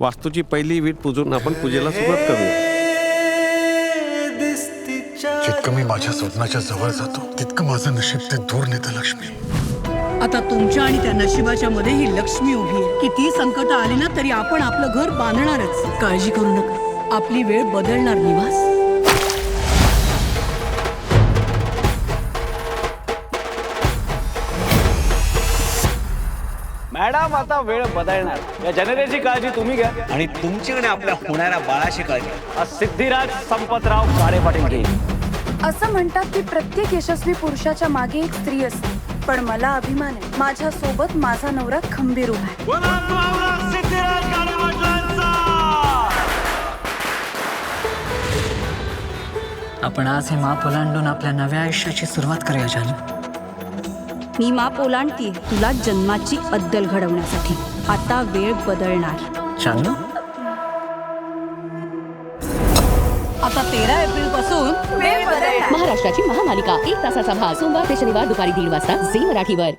वास्तूची पहिली वीट पुजून आपण पूजेला सुरुवात करूया. जितकं मी माझ्या स्वप्नाच्या जवळ जातो तितकं माझं नशीब ते दूर नेतं लक्ष्मी. आता तुमच्या आणि त्या नशिबाच्या मध्ये ही लक्ष्मी उभी आहे. किती संकट आली ना तरी आपण आपलं घर बांधणारच. काळजी करू नका, आपली वेळ बदलणार निवास. मॅडम आता वेळ बदलणार, या जनतेची काळजी तुम्ही घ्या आणि तुमची आणि आपल्या होणाऱ्या बाळाची काळजी सिद्धिराज संपतराव काळे पाटील घेईल. असं म्हणतात की प्रत्येक यशस्वी पुरुषाच्या मागे एक स्त्री असते, पण मला अभिमान आहे माझ्या सोबत माझा नवरा खंबीर उभा आहे. आपण आज हे माप ओलांडून आपल्या नव्या आयुष्याची सुरुवात करूया जानू. मी माप ओलांडतीये तुला जन्माची अद्दल घडवण्यासाठी. आता वेळ बदलणार. जानू, आता 13 एप्रिल पासून वेळ बदलणार. महाराष्ट्राची महामालिका 1 तासाचा भाग सोमवार ते शनिवार दुपारी 1:30 वाजता झी मराठीवर.